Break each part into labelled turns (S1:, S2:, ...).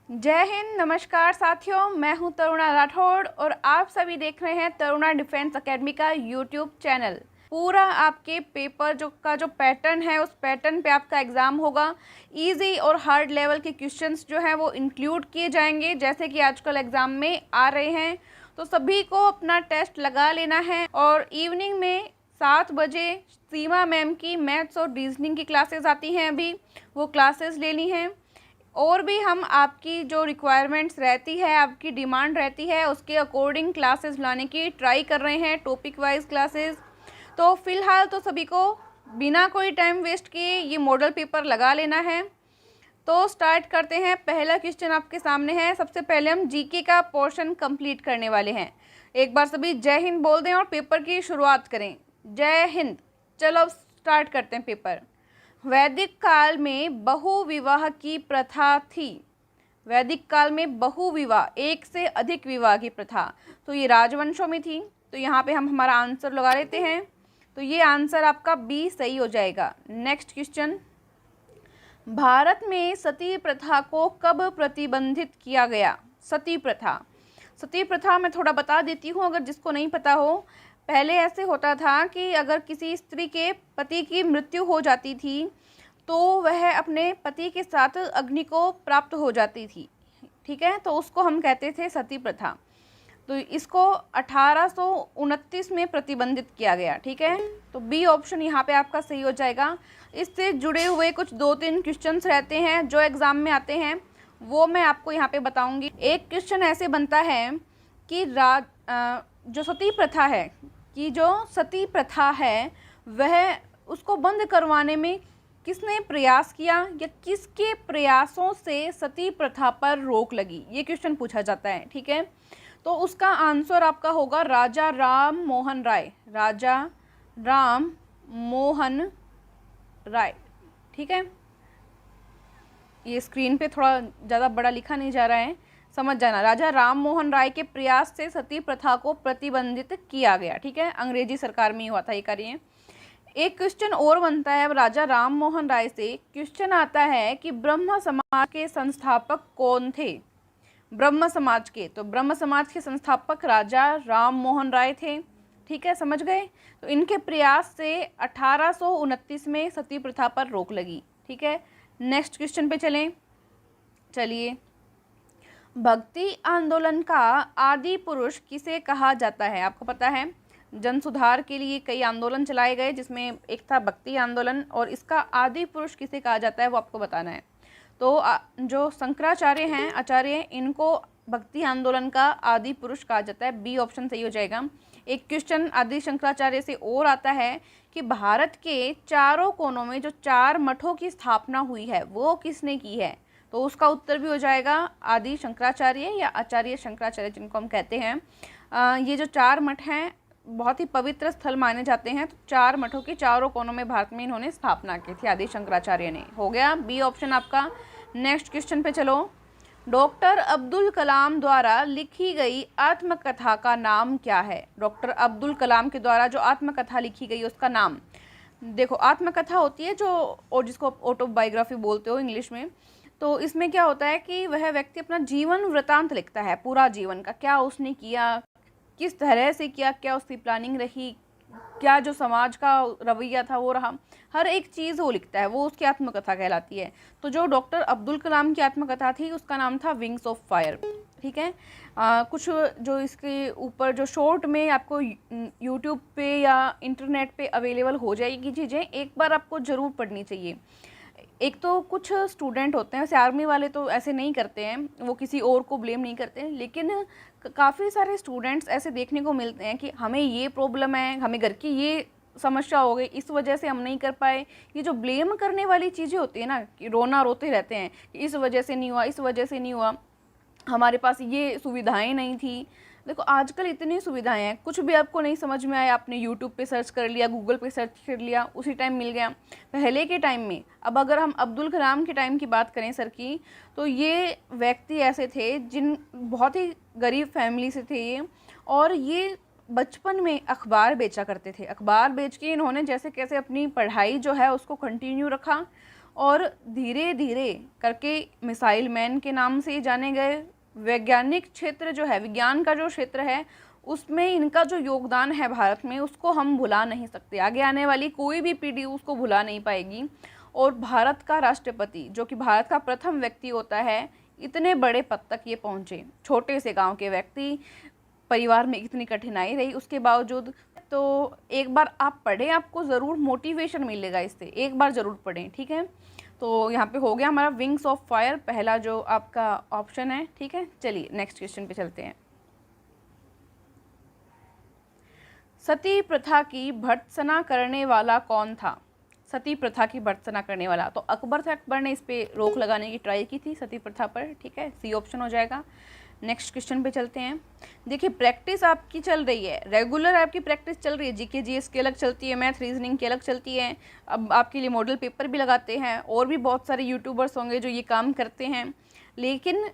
S1: जय हिंद, नमस्कार साथियों। मैं हूं तरुणा राठौड़ और आप सभी देख रहे हैं तरुणा डिफेंस एकेडमी का यूट्यूब चैनल। पूरा आपके पेपर जो पैटर्न है उस पैटर्न पे आपका एग्ज़ाम होगा। इजी और हार्ड लेवल के क्वेश्चंस जो हैं वो इंक्लूड किए जाएंगे, जैसे कि आजकल एग्ज़ाम में आ रहे हैं। तो सभी को अपना टेस्ट लगा लेना है और इवनिंग में 7 बजे सीमा मैम की मैथ्स और रीजनिंग की क्लासेस आती हैं, अभी वो क्लासेस लेनी हैं। और भी हम आपकी जो रिक्वायरमेंट्स रहती है, आपकी डिमांड रहती है, उसके अकॉर्डिंग क्लासेस लाने की ट्राई कर रहे हैं, टॉपिक वाइज क्लासेस। तो फ़िलहाल तो सभी को बिना कोई टाइम वेस्ट किए ये मॉडल पेपर लगा लेना है। तो स्टार्ट करते हैं। पहला क्वेश्चन आपके सामने है। सबसे पहले हम जीके का पोर्शन कंप्लीट करने वाले हैं। एक बार सभी जय हिंद बोल दें और पेपर की शुरुआत करें। जय हिंद। चलो अब स्टार्ट करते हैं पेपर। वैदिक काल में बहुविवाह की प्रथा थी। वैदिक काल में बहुविवाह, एक से अधिक विवाह की प्रथा, तो ये राजवंशों में थी। तो यहाँ पे हम हमारा आंसर लगा लेते हैं। तो ये आंसर आपका बी सही हो जाएगा। नेक्स्ट क्वेश्चन, भारत में सती प्रथा को कब प्रतिबंधित किया गया? सती प्रथा, सती प्रथा मैं थोड़ा बता देती हूँ अगर जिसको नहीं पता हो। पहले ऐसे होता था कि अगर किसी स्त्री के पति की मृत्यु हो जाती थी तो वह अपने पति के साथ अग्नि को प्राप्त हो जाती थी, ठीक है, तो उसको हम कहते थे सती प्रथा। तो इसको 1829 में प्रतिबंधित किया गया, ठीक है। तो बी ऑप्शन यहाँ पे आपका सही हो जाएगा। इससे जुड़े हुए कुछ 2-3 क्वेश्चंस रहते हैं जो एग्ज़ाम में आते हैं, वो मैं आपको यहाँ पे बताऊँगी। एक क्वेश्चन ऐसे बनता है कि जो सती प्रथा है, कि जो सती प्रथा है वह उसको बंद करवाने में किसने प्रयास किया या किसके प्रयासों से सती प्रथा पर रोक लगी, ये क्वेश्चन पूछा जाता है, ठीक है। तो उसका आंसर आपका होगा राजा राम मोहन राय। राजा राम मोहन राय, ठीक है। ये स्क्रीन पे थोड़ा ज़्यादा बड़ा लिखा नहीं जा रहा है, समझ जाना। राजा राम मोहन राय के प्रयास से सती प्रथा को प्रतिबंधित किया गया, ठीक है। अंग्रेजी सरकार में ही हुआ था ये कार्य। एक क्वेश्चन और बनता है अब राजा राम मोहन राय से। क्वेश्चन आता है कि ब्रह्म समाज के संस्थापक कौन थे? ब्रह्म समाज के, तो ब्रह्म समाज के संस्थापक राजा राम मोहन राय थे, ठीक है, समझ गए। तो इनके प्रयास से 1829 में सती प्रथा पर रोक लगी, ठीक है। नेक्स्ट क्वेश्चन पे चलिए। भक्ति आंदोलन का आदि पुरुष किसे कहा जाता है? आपको पता है जन सुधार के लिए कई आंदोलन चलाए गए, जिसमें एक था भक्ति आंदोलन, और इसका आदि पुरुष किसे कहा जाता है वो आपको बताना है। तो जो शंकराचार्य हैं, आचार्य, इनको भक्ति आंदोलन का आदि पुरुष कहा जाता है। बी ऑप्शन सही हो जाएगा। एक क्वेश्चन आदि शंकराचार्य से और आता है कि भारत के चारों कोनों में जो 4 मठों की स्थापना हुई है वो किसने की है? तो उसका उत्तर भी हो जाएगा आदि शंकराचार्य या आचार्य शंकराचार्य, जिनको हम कहते हैं। ये जो 4 मठ हैं बहुत ही पवित्र स्थल माने जाते हैं। तो 4 मठों की चारों कोनों में भारत में इन्होंने स्थापना की थी, आदि शंकराचार्य ने। हो गया बी ऑप्शन आपका। नेक्स्ट क्वेश्चन पे चलो। डॉक्टर अब्दुल कलाम द्वारा लिखी गई आत्मकथा का नाम क्या है? डॉक्टर अब्दुल कलाम के द्वारा जो आत्मकथा लिखी गई उसका नाम। देखो, आत्मकथा होती है जो, और जिसको ऑटोबायोग्राफी बोलते हो इंग्लिश में। तो इसमें क्या होता है कि वह व्यक्ति अपना जीवन वृतांत लिखता है, पूरा जीवन का, क्या उसने किया, किस तरह से किया, क्या उसकी प्लानिंग रही, क्या जो समाज का रवैया था वो रहा, हर एक चीज़ वो लिखता है, वो उसकी आत्मकथा कहलाती है। तो जो डॉक्टर अब्दुल कलाम की आत्मकथा थी उसका नाम था विंग्स ऑफ फायर, ठीक है। कुछ जो इसके ऊपर जो शॉर्ट में आपको यूट्यूब पे या इंटरनेट पे अवेलेबल हो जाएगी चीज़ें, एक बार आपको ज़रूर पढ़नी चाहिए। एक तो कुछ स्टूडेंट होते हैं, वैसे आर्मी वाले तो ऐसे नहीं करते हैं, वो किसी और को ब्लेम नहीं करते हैं, लेकिन काफ़ी सारे स्टूडेंट्स ऐसे देखने को मिलते हैं कि हमें ये प्रॉब्लम है, हमें घर की ये समस्या हो गई, इस वजह से हम नहीं कर पाए। ये जो ब्लेम करने वाली चीज़ें होती है ना, कि रोना रोते रहते हैं कि इस वजह से नहीं हुआ, इस वजह से नहीं हुआ, हमारे पास ये सुविधाएं नहीं थी। देखो आजकल इतनी सुविधाएं हैं, कुछ भी आपको नहीं समझ में आया आपने यूट्यूब पे सर्च कर लिया, गूगल पे सर्च कर लिया, उसी टाइम मिल गया। पहले के टाइम में, अब अगर हम अब्दुल कलाम के टाइम की बात करें सर की, तो ये व्यक्ति ऐसे थे जिन बहुत ही गरीब फैमिली से थे ये, और ये बचपन में अखबार बेचा करते थे। अखबार बेच के इन्होंने जैसे कैसे अपनी पढ़ाई जो है उसको कंटिन्यू रखा, और धीरे धीरे करके मिसाइल मैन के नाम से जाने गए। वैज्ञानिक क्षेत्र जो है, विज्ञान का जो क्षेत्र है, उसमें इनका जो योगदान है भारत में, उसको हम भुला नहीं सकते। आगे आने वाली कोई भी पीढ़ी उसको भुला नहीं पाएगी। और भारत का राष्ट्रपति, जो कि भारत का प्रथम व्यक्ति होता है, इतने बड़े पद तक ये पहुँचे। छोटे से गांव के व्यक्ति, परिवार में इतनी कठिनाई रही, उसके बावजूद। तो एक बार आप पढ़ें, आपको ज़रूर मोटिवेशन मिलेगा इससे, एक बार ज़रूर पढ़ें, ठीक है। तो यहाँ पे हो गया हमारा विंग्स ऑफ फायर, पहला जो आपका ऑप्शन है, ठीक है। चलिए नेक्स्ट क्वेश्चन पे चलते हैं। सती प्रथा की भर्त्सना करने वाला कौन था? सती प्रथा की भर्त्सना करने वाला तो अकबर था। अकबर ने इस पे रोक लगाने की ट्राई की थी सती प्रथा पर, ठीक है, सी ऑप्शन हो जाएगा। नेक्स्ट क्वेश्चन पे चलते हैं। देखिए प्रैक्टिस आपकी चल रही है, रेगुलर आपकी प्रैक्टिस चल रही है। जीके जीएस की अलग चलती है, मैथ रीजनिंग की अलग चलती है। अब आपके लिए मॉडल पेपर भी लगाते हैं, और भी बहुत सारे यूट्यूबर्स होंगे जो ये काम करते हैं। लेकिन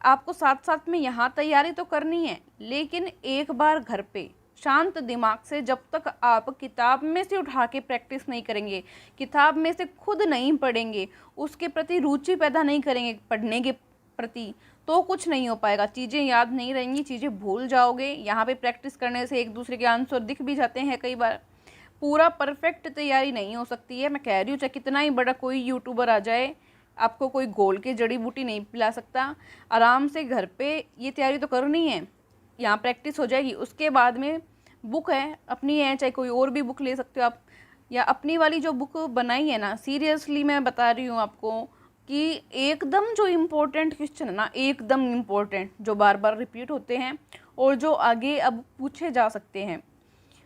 S1: आपको साथ साथ में यहाँ तैयारी तो करनी है, लेकिन एक बार घर पे शांत दिमाग से, जब तक आप किताब में से उठा के प्रैक्टिस नहीं करेंगे, किताब में से खुद नहीं पढ़ेंगे, उसके प्रति रुचि पैदा नहीं करेंगे पढ़ने के प्रति, तो कुछ नहीं हो पाएगा। चीज़ें याद नहीं रहेंगी, चीज़ें भूल जाओगे। यहाँ पे प्रैक्टिस करने से एक दूसरे के आंसर दिख भी जाते हैं कई बार। पूरा परफेक्ट तैयारी नहीं हो सकती है, मैं कह रही हूँ। चाहे कितना ही बड़ा कोई यूट्यूबर आ जाए, आपको कोई घोल के जड़ी बूटी नहीं पिला सकता। आराम से घर पे ये तैयारी तो करनी है, यहाँ प्रैक्टिस हो जाएगी। उसके बाद में बुक है अपनी है, चाहे कोई और भी बुक ले सकते हो आप, या अपनी वाली जो बुक बनाई है ना, सीरियसली मैं बता रही हूँ आपको कि एकदम जो इम्पोर्टेंट क्वेश्चन है ना, एकदम इम्पोर्टेंट, जो बार बार रिपीट होते हैं और जो आगे अब पूछे जा सकते हैं,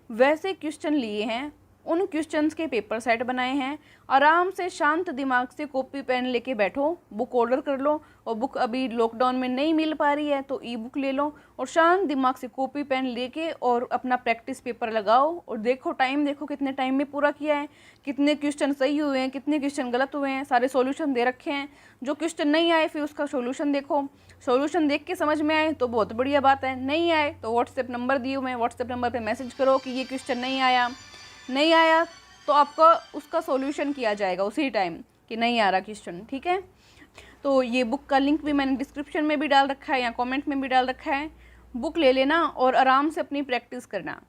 S1: वैसे क्वेश्चन लिए हैं। उन क्वेश्चंस के पेपर सेट बनाए हैं। आराम से शांत दिमाग से कॉपी पेन लेके बैठो, बुक ऑर्डर कर लो, और बुक अभी लॉकडाउन में नहीं मिल पा रही है तो ई बुक ले लो, और शांत दिमाग से कॉपी पेन लेके और अपना प्रैक्टिस पेपर लगाओ, और देखो टाइम, देखो कितने टाइम में पूरा किया है, कितने क्वेश्चन सही हुए हैं, कितने क्वेश्चन गलत हुए हैं। सारे सॉल्यूशन दे रखे हैं। जो क्वेश्चन नहीं आए फिर उसका सॉल्यूशन देखो, सॉल्यूशन देख के समझ में आए तो बहुत बढ़िया बात है, नहीं आए तो व्हाट्सएप नंबर दिए हुए हैं, व्हाट्सएप नंबर पर मैसेज करो कि ये क्वेश्चन नहीं आया तो आपका उसका सॉल्यूशन किया जाएगा उसी टाइम कि नहीं आ रहा क्वेश्चन, ठीक है। तो ये बुक का लिंक भी मैंने डिस्क्रिप्शन में भी डाल रखा है या कमेंट में भी डाल रखा है। बुक ले लेना और आराम से अपनी प्रैक्टिस करना,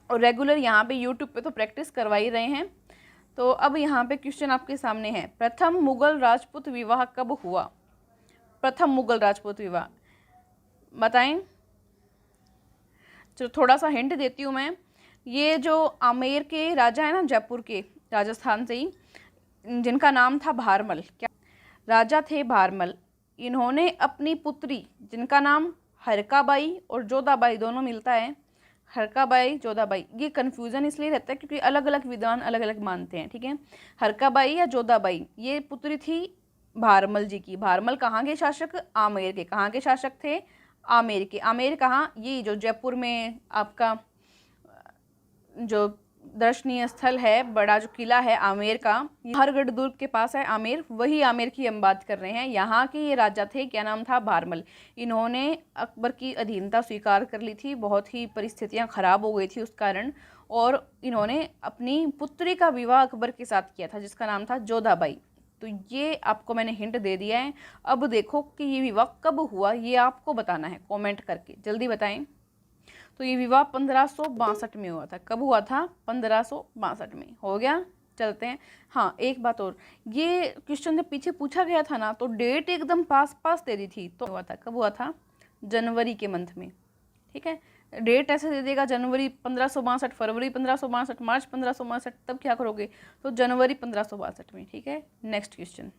S1: और रेगुलर यहाँ पे यूट्यूब पे तो प्रैक्टिस करवा ही रहे हैं। तो अब यहाँ पे क्वेश्चन आपके सामने है, प्रथम मुगल राजपूत विवाह कब हुआ? प्रथम मुगल राजपूत विवाह बताएं। चलो थोड़ा सा हिंट देती हूँ मैं। ये जो आमेर के राजा है ना, जयपुर के, राजस्थान से ही, जिनका नाम था भारमल, क्या राजा थे भारमल, इन्होंने अपनी पुत्री, जिनका नाम हरकाबाई और जोधाबाई दोनों मिलता है, हरकाबाई जोधाबाई, ये कन्फ्यूज़न इसलिए रहता है क्योंकि अलग अलग विद्वान अलग अलग मानते हैं, ठीक है। हरकाबाई या जोधाबाई ये पुत्री थी भारमल जी की। भारमल कहाँ के शासक? आमेर के। कहाँ के शासक थे? आमेर के। आमेर कहाँ? ये जो जयपुर में आपका जो दर्शनीय स्थल है, बड़ा जो किला है आमेर का, हरगढ़ दुर्ग के पास है आमेर, वही आमेर की हम बात कर रहे हैं। यहाँ के ये राजा थे, क्या नाम था? भारमल। इन्होंने अकबर की अधीनता स्वीकार कर ली थी, बहुत ही परिस्थितियाँ खराब हो गई थी उस कारण, और इन्होंने अपनी पुत्री का विवाह अकबर के साथ किया था, जिसका नाम था जोधाबाई। तो ये आपको मैंने हिंट दे दिया है। अब देखो कि ये विवाह कब हुआ, ये आपको बताना है कमेंट करके, जल्दी बताएं। तो ये विवाह 1562 में हुआ था। कब हुआ था? 1562 में। हो गया, चलते हैं। हाँ एक बात और, ये क्वेश्चन जब पीछे पूछा गया था ना, तो डेट एकदम पास पास दे दी थी। तो हुआ था, कब हुआ था? जनवरी के मंथ में, ठीक है। डेट ऐसे दे देगा जनवरी 1562, फरवरी 1562, मार्च 1562, तब क्या करोगे? तो जनवरी 1562 में, ठीक है। नेक्स्ट क्वेश्चन,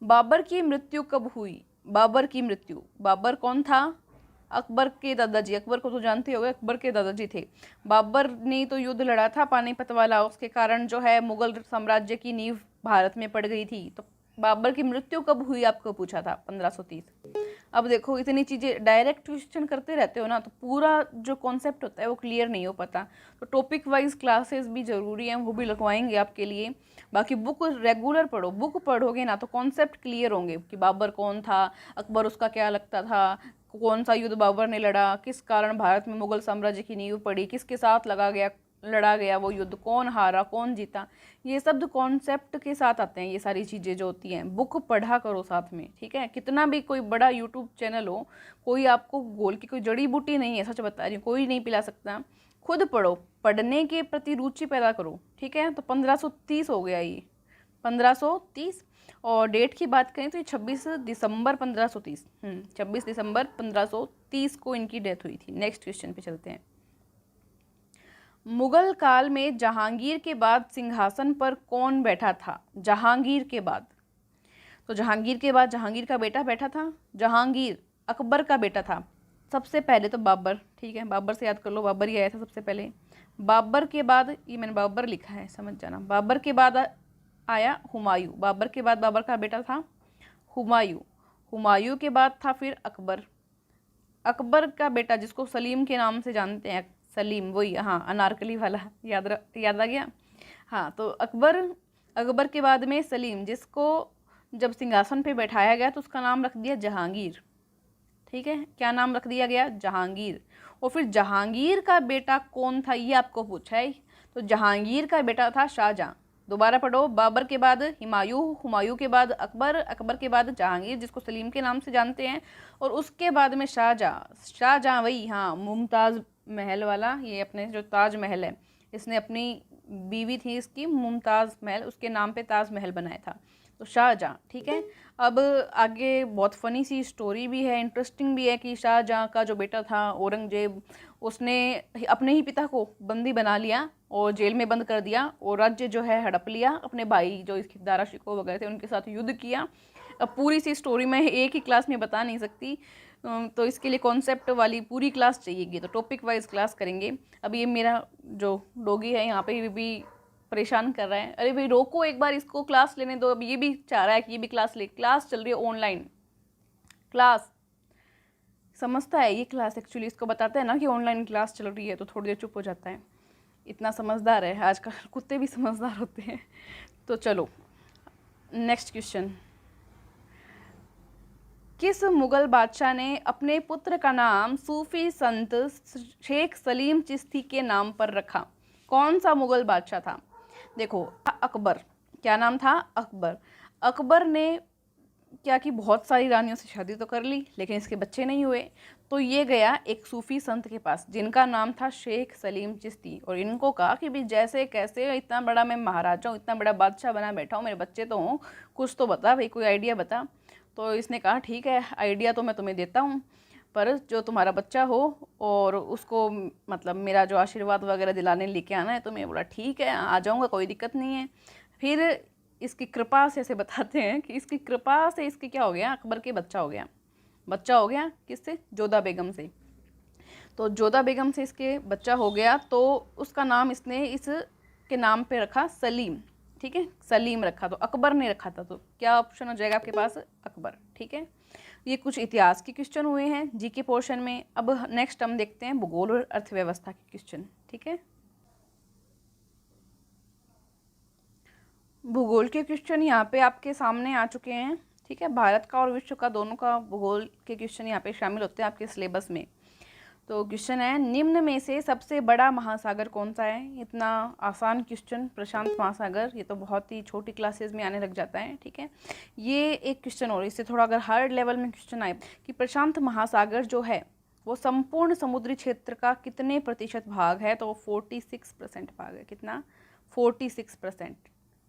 S1: बाबर की मृत्यु कब हुई? बाबर की मृत्यु, बाबर कौन था? अकबर के दादाजी। अकबर को तो जानते होगे, अकबर के दादाजी थे। बाबर ने तो युद्ध लड़ा था पानीपत वाला, उसके कारण जो है मुगल साम्राज्य की नींव भारत में पड़ गई थी। तो बाबर की मृत्यु कब हुई आपको पूछा था? 1530। अब देखो इतनी चीज़ें डायरेक्ट क्वेश्चन करते रहते हो ना, तो पूरा जो कॉन्सेप्ट होता है वो क्लियर नहीं हो पाता। तो टॉपिक वाइज क्लासेस भी ज़रूरी हैं, वो भी लगवाएंगे आपके लिए। बाकी बुक रेगुलर पढ़ो, बुक पढ़ोगे ना तो कॉन्सेप्ट क्लियर होंगे कि बाबर कौन था, अकबर उसका क्या लगता था, कौन सा युद्ध बाबर ने लड़ा, किस कारण भारत में मुगल साम्राज्य की नींव पड़ी, किसके साथ लगा गया, लड़ा गया वो युद्ध, कौन हारा कौन जीता, ये सब कॉन्सेप्ट के साथ आते हैं। ये सारी चीज़ें जो होती हैं बुक पढ़ा करो साथ में, ठीक है। कितना भी कोई बड़ा यूट्यूब चैनल हो, कोई आपको गोल की कोई जड़ी बूटी नहीं है, सच बता रही हूँ, कोई नहीं पिला सकता। खुद पढ़ो, पढ़ने के प्रति रुचि पैदा करो, ठीक है। तो 1530 हो गया ये, 1530। और डेट की बात करें तो ये 26 दिसंबर 1530, 26 दिसंबर 1530 को इनकी डेथ हुई थी। नेक्स्ट क्वेश्चन पे चलते हैं। मुगल काल में जहांगीर के बाद सिंहासन पर कौन बैठा था? जहांगीर के बाद, तो जहांगीर के बाद जहांगीर का बेटा बैठा था। जहांगीर अकबर का बेटा था। सबसे पहले तो बाबर, ठीक है, बाबर से याद कर लो, बाबर ही आया था सबसे पहले। बाबर के बाद, ये मैंने बाबर लिखा है समझ जाना, बाबर के बाद आया हुमायूं। बाबर के बाद बाबर का बेटा था हुमायूं। हुमायूं के बाद था फिर अकबर। अकबर का बेटा जिसको सलीम के नाम से जानते हैं, सलीम वही, हाँ अनारकली वाला, याद आ गया। हाँ, तो अकबर के बाद में सलीम, जिसको जब सिंहासन पे बैठाया गया तो उसका नाम रख दिया जहांगीर, ठीक है। क्या नाम रख दिया गया? जहांगीर। और फिर जहांगीर का बेटा कौन था ये आपको पूछा है, तो जहांगीर का बेटा था शाहजहां। दोबारा पढ़ो, बाबर के बाद हुमायूं, हुमायूं के बाद अकबर, अकबर के बाद जहांगीर जिसको सलीम के नाम से जानते हैं, और उसके बाद में शाहजहां। शाहजहां वही, हाँ, मुमताज़ महल वाला, ये अपने जो ताज महल है, इसने अपनी बीवी थी इसकी मुमताज़ महल, उसके नाम पे ताज महल बनाया था, तो शाहजहां, ठीक है। अब आगे बहुत फ़नी सी स्टोरी भी है, इंटरेस्टिंग भी है कि शाहजहां का जो बेटा था औरंगजेब, उसने अपने ही पिता को बंदी बना लिया और जेल में बंद कर दिया, और राज्य जो है हड़प लिया। अपने भाई जो इसके दारा शिकोह वगैरह थे उनके साथ युद्ध किया। अब पूरी सी स्टोरी मैं एक ही क्लास में बता नहीं सकती, तो इसके लिए कॉन्सेप्ट वाली पूरी क्लास चाहिएगी, तो टॉपिक वाइज क्लास करेंगे। अब ये मेरा जो डॉगी है यहाँ पे भी परेशान कर रहा है, अरे भाई रोको एक बार, इसको क्लास लेने दो। अब ये भी चाह रहा है कि ये भी क्लास ले, क्लास चल रही है ऑनलाइन क्लास, समझता है ये क्लास एक्चुअली, इसको बताते हैं ना कि ऑनलाइन क्लास चल रही है तो थोड़ी देर चुप हो जाता है, इतना समझदार है। आजकल कुत्ते भी समझदार होते हैं। तो चलो नेक्स्ट क्वेश्चन। किस मुगल बादशाह ने अपने पुत्र का नाम सूफी संत शेख सलीम चिश्ती के नाम पर रखा? कौन सा मुगल बादशाह था? देखो, अकबर। क्या नाम था? अकबर। अकबर ने क्या कि बहुत सारी रानियों से शादी तो कर ली, लेकिन इसके बच्चे नहीं हुए, तो ये गया एक सूफी संत के पास जिनका नाम था शेख सलीम चिश्ती, और इनको कहा कि भाई जैसे कैसे, इतना बड़ा मैं महाराजा हूँ, इतना बड़ा बादशाह बना बैठा हूँ, मेरे बच्चे तो हों, कुछ तो बता भाई, कोई आइडिया बता। तो इसने कहा ठीक है, आइडिया तो मैं तुम्हें देता हूँ, पर जो तुम्हारा बच्चा हो और उसको मतलब मेरा जो आशीर्वाद वगैरह दिलाने लेके आना है। तो मैं बोला ठीक है, आ जाऊँगा, कोई दिक्कत नहीं है। फिर इसकी कृपा से, ऐसे बताते हैं कि इसकी कृपा से इसके क्या हो गया, अकबर के बच्चा हो गया। बच्चा हो गया किससे? जोधा बेगम से। तो जोधा बेगम से इसके बच्चा हो गया, तो उसका नाम इसने इसके नाम पे रखा सलीम, ठीक है, सलीम रखा। तो अकबर ने रखा था, तो क्या ऑप्शन हो जाएगा आपके पास? अकबर, ठीक है। ये कुछ इतिहास के क्वेश्चन हुए हैं जीके पोर्शन में। अब नेक्स्ट हम देखते हैं भूगोल और अर्थव्यवस्था के क्वेश्चन, ठीक है। भूगोल के क्वेश्चन यहाँ पे आपके सामने आ चुके हैं, ठीक है। भारत का और विश्व का दोनों का भूगोल के क्वेश्चन यहाँ पे शामिल होते हैं आपके सिलेबस में। तो क्वेश्चन है, निम्न में से सबसे बड़ा महासागर कौन सा है? इतना आसान क्वेश्चन, प्रशांत महासागर। ये तो बहुत ही छोटी क्लासेस में आने लग जाता है, ठीक है। ये एक क्वेश्चन और इससे थोड़ा अगर हार्ड लेवल में क्वेश्चन आए कि प्रशांत महासागर जो है वो संपूर्ण समुद्री क्षेत्र का कितने प्रतिशत भाग है? तो 46% भाग है। कितना? 46%,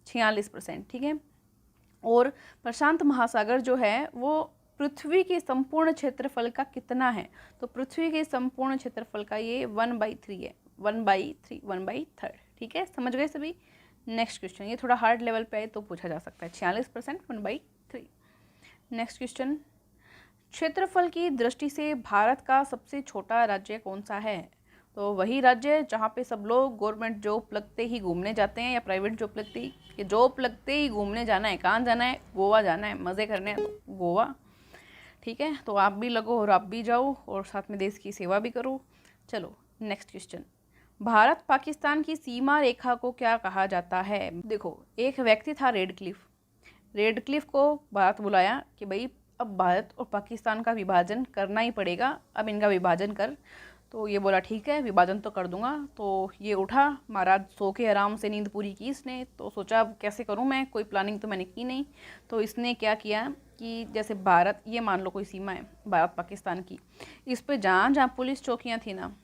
S1: 46%, ठीक है। और प्रशांत महासागर जो है वो पृथ्वी के संपूर्ण क्षेत्रफल का कितना है? तो पृथ्वी के संपूर्ण क्षेत्रफल का ये 1/3 है, 1/3, 1/3, ठीक है। समझ गए सभी? नेक्स्ट क्वेश्चन, ये थोड़ा हार्ड लेवल पे है तो पूछा जा सकता है। 46%, 1/3। नेक्स्ट क्वेश्चन, क्षेत्रफल की दृष्टि से भारत का सबसे छोटा राज्य कौन सा है? तो वही राज्य जहाँ पे सब लोग गवर्नमेंट जॉब लगते ही घूमने जाते हैं, या प्राइवेट जॉब लगते ही, कि जॉब लगते ही घूमने जाना है। कहाँ जाना है? गोवा जाना है, मज़े करने हैं, तो गोवा, ठीक है। तो आप भी लगो और आप भी जाओ और साथ में देश की सेवा भी करो। चलो नेक्स्ट क्वेश्चन, भारत पाकिस्तान की सीमा रेखा को क्या कहा जाता है? देखो, एक व्यक्ति था रेडक्लिफ, रेडक्लिफ को भारत बुलाया कि भाई अब भारत और पाकिस्तान का विभाजन करना ही पड़ेगा, अब इनका विभाजन कर। तो ये बोला ठीक है, विभाजन तो कर दूंगा। तो ये उठा, महाराज सो के आराम से नींद पूरी की इसने। तो सोचा अब कैसे करूं मैं, कोई प्लानिंग तो मैंने की नहीं। तो इसने क्या किया कि जैसे भारत, ये मान लो कोई सीमा है भारत पाकिस्तान की, इस पे जहाँ जहाँ पुलिस चौकियाँ थी ना,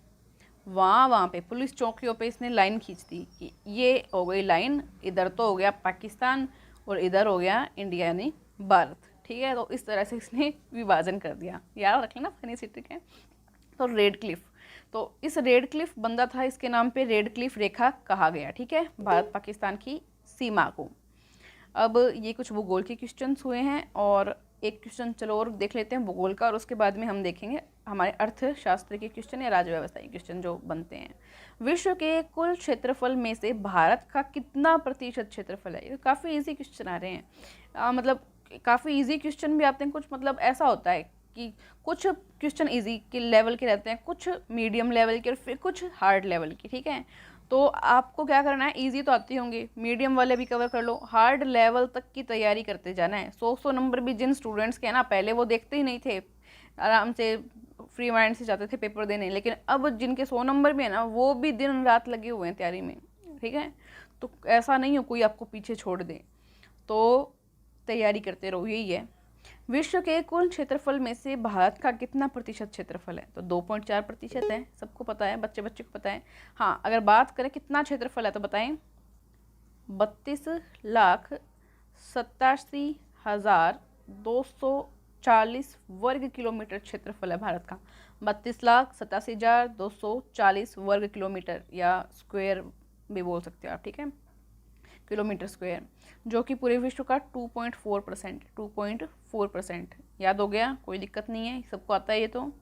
S1: वहाँ पे पुलिस चौकियों पे इसने लाइन खींच दी कि ये हो गई लाइन, इधर तो हो गया पाकिस्तान और इधर हो गया इंडिया यानी भारत, ठीक है। तो इस तरह से इसने विभाजन कर दिया। याद रख लेना, फनी सी ट्रिक है। तो रेड क्लिफ, तो इस रेड क्लिफ बंदा था, इसके नाम पे रेड क्लिफ रेखा कहा गया, ठीक है, भारत पाकिस्तान की सीमा को। अब ये कुछ भूगोल के क्वेश्चंस हुए हैं और एक क्वेश्चन चलो और देख लेते हैं भूगोल का, और उसके बाद में हम देखेंगे हमारे अर्थशास्त्र के क्वेश्चन या राज्य व्यवस्था के क्वेश्चन जो बनते हैं। विश्व के कुल क्षेत्रफल में से भारत का कितना प्रतिशत क्षेत्रफल है? ये काफ़ी इजी क्वेश्चन आ रहे हैं, मतलब काफ़ी इजी क्वेश्चन भी आते हैं कुछ, मतलब ऐसा होता है कि कुछ क्वेश्चन इजी के लेवल के रहते हैं, कुछ मीडियम लेवल के और फिर कुछ हार्ड लेवल के, ठीक है। तो आपको क्या करना है, इजी तो आती होंगे, मीडियम वाले भी कवर कर लो, हार्ड लेवल तक की तैयारी करते जाना है। 100 नंबर भी जिन स्टूडेंट्स के हैं ना, पहले वो देखते ही नहीं थे, आराम से फ्री माइंड से जाते थे पेपर देने, लेकिन अब जिनके 100 नंबर भी है ना, वो भी दिन रात लगे हुए हैं तैयारी में, ठीक है। तो ऐसा नहीं हो कोई आपको पीछे छोड़ दे, तो तैयारी करते रहो, यही है। विश्व के कुल क्षेत्रफल में से भारत का कितना प्रतिशत क्षेत्रफल है? तो 2.4% है, सबको पता है, बच्चे बच्चे को पता है। हाँ, अगर बात करें कितना क्षेत्रफल है तो बताएं, 32,87,240 वर्ग किलोमीटर क्षेत्रफल है भारत का। 32,87,240 वर्ग किलोमीटर, या स्क्वायर भी बोल सकते हो आप, ठीक है, किलोमीटर स्क्वायर, जो कि पूरे विश्व का 2.4%। याद हो गया, कोई दिक्कत नहीं है, सबको आता है ये तो।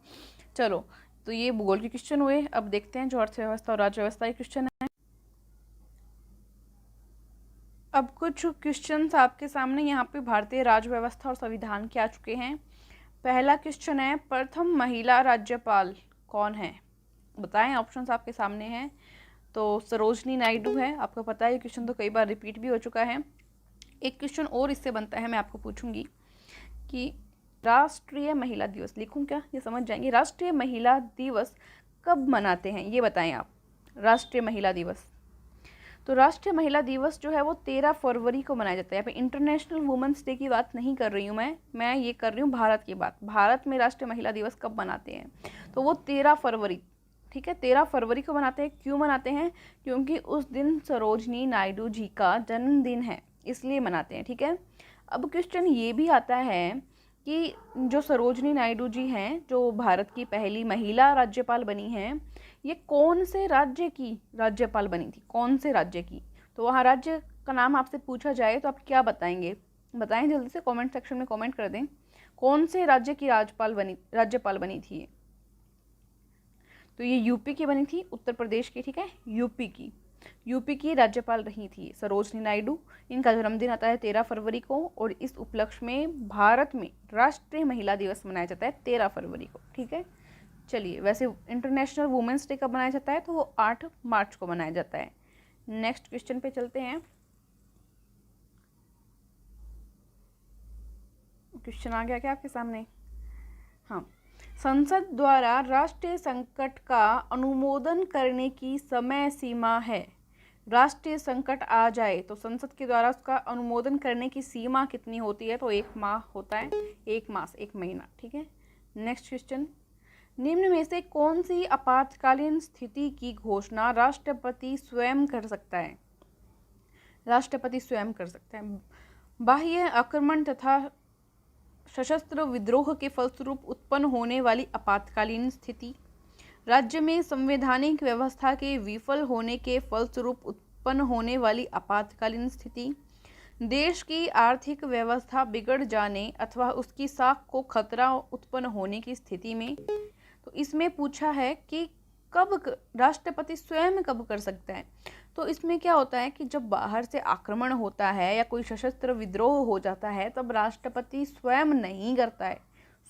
S1: चलो, तो ये भूगोल के क्वेश्चन हुए। अब देखते हैं जो अर्थव्यवस्था और राज्य व्यवस्था के क्वेश्चन है। अब कुछ क्वेश्चंस आपके सामने यहाँ पे भारतीय राज्य व्यवस्था और संविधान के आ चुके हैं। पहला क्वेश्चन है, प्रथम महिला राज्यपाल कौन है? बताएं, ऑप्शंस आपके सामने हैं। तो सरोजनी नायडू है, आपको पता है ये क्वेश्चन तो कई बार रिपीट भी हो चुका है। एक क्वेश्चन और इससे बनता है, मैं आपको पूछूंगी कि राष्ट्रीय महिला दिवस, लिखूं क्या, ये समझ जाएंगे, राष्ट्रीय महिला दिवस कब मनाते हैं, ये बताएं आप। राष्ट्रीय महिला दिवस, तो राष्ट्रीय महिला दिवस जो है वो 13 फरवरी को मनाया जाता है। यहाँ पे इंटरनेशनल वुमेंस डे की बात नहीं कर रही हूँ मैं ये कर रही हूँ भारत की बात। भारत में राष्ट्रीय महिला दिवस कब मनाते हैं? तो वो 13 फरवरी, ठीक है, 13 फरवरी को मनाते हैं। क्यों मनाते हैं? क्योंकि उस दिन सरोजनी नायडू जी का जन्मदिन है, इसलिए मनाते हैं, ठीक है। अब क्वेश्चन ये भी आता है कि जो सरोजनी नायडू जी हैं, जो भारत की पहली महिला राज्यपाल बनी हैं, ये कौन से राज्य की राज्यपाल बनी थी, कौन से राज्य की? तो वहाँ राज्य का नाम आपसे पूछा जाए तो आप क्या बताएंगे? बताएं जल्दी से, कमेंट सेक्शन में कमेंट कर दें, कौन से राज्य की राज्यपाल बनी थी ये? तो ये यूपी की बनी थी, उत्तर प्रदेश की, ठीक है, यूपी की राज्यपाल रही थी सरोजनी नायडू। इनका जन्मदिन आता है 13 फरवरी को, और इस उपलक्ष्य में भारत में राष्ट्रीय महिला दिवस मनाया जाता है 13 फरवरी को, ठीक है। चलिए, वैसे इंटरनेशनल वुमेंस डे कब मनाया जाता है? तो वो 8 मार्च को मनाया जाता है। नेक्स्ट क्वेश्चन पे चलते हैं। क्वेश्चन आ गया क्या आपके सामने? हाँ, संसद द्वारा राष्ट्रीय संकट का अनुमोदन करने की समय सीमा है। राष्ट्रीय संकट आ जाए तो संसद के द्वारा उसका अनुमोदन करने की सीमा कितनी होती है? तो 1 माह होता है, 1 मास, 1 महीना, ठीक है। नेक्स्ट क्वेश्चन, निम्न में से कौन सी आपातकालीन स्थिति की घोषणा राष्ट्रपति स्वयं कर सकता है? राष्ट्रपति स्वयं कर सकता है। बाह्य आक्रमण तथा सशस्त्र विद्रोह के फलस्वरूप उत्पन्न होने वाली आपातकालीन स्थिति, राज्य में संवैधानिक व्यवस्था के विफल होने के फलस्वरूप उत्पन्न होने वाली आपातकालीन स्थिति, देश की आर्थिक व्यवस्था बिगड़ जाने अथवा उसकी साख को खतरा उत्पन्न होने की स्थिति में। तो इसमें पूछा है कि कब राष्ट्रपति स्वयं कब कर सकता है? तो इसमें क्या होता है कि जब बाहर से आक्रमण होता है या कोई सशस्त्र विद्रोह हो जाता है, तब राष्ट्रपति स्वयं नहीं करता है,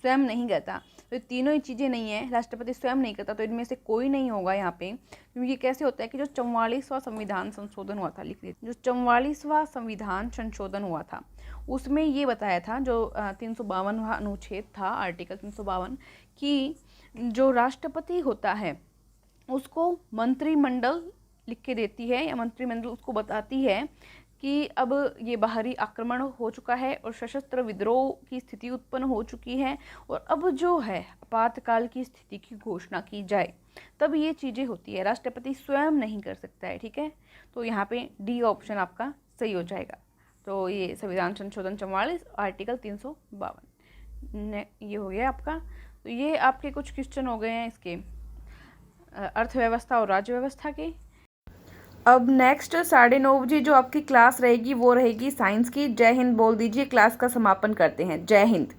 S1: स्वयं नहीं करता। तो तीनों ही चीज़ें नहीं है, राष्ट्रपति स्वयं नहीं करता, तो इनमें से कोई नहीं होगा यहाँ पे। क्योंकि कैसे होता है कि जो 44वां संविधान संशोधन हुआ था, लिख लीजिए, जो 44वां संविधान संशोधन हुआ था, उसमें ये बताया था जो 352वां अनुच्छेद था, आर्टिकल 352, कि जो राष्ट्रपति होता है उसको मंत्रिमंडल लिख के देती है, या मंत्रिमंडल उसको बताती है कि अब ये बाहरी आक्रमण हो चुका है और सशस्त्र विद्रोह की स्थिति उत्पन्न हो चुकी है और अब जो है आपातकाल की स्थिति की घोषणा की जाए, तब ये चीज़ें होती है। राष्ट्रपति स्वयं नहीं कर सकता है, ठीक है। तो यहाँ पे डी ऑप्शन आपका सही हो जाएगा। तो ये संविधान संशोधन 44 आर्टिकल 352 ये हो गया आपका। तो ये आपके कुछ क्वेश्चन हो गए हैं इसके अर्थव्यवस्था और राज्य व्यवस्था के। अब नेक्स्ट 9:30 बजे जो आपकी क्लास रहेगी वो रहेगी साइंस की। जय हिंद बोल दीजिए, क्लास का समापन करते हैं। जय हिंद।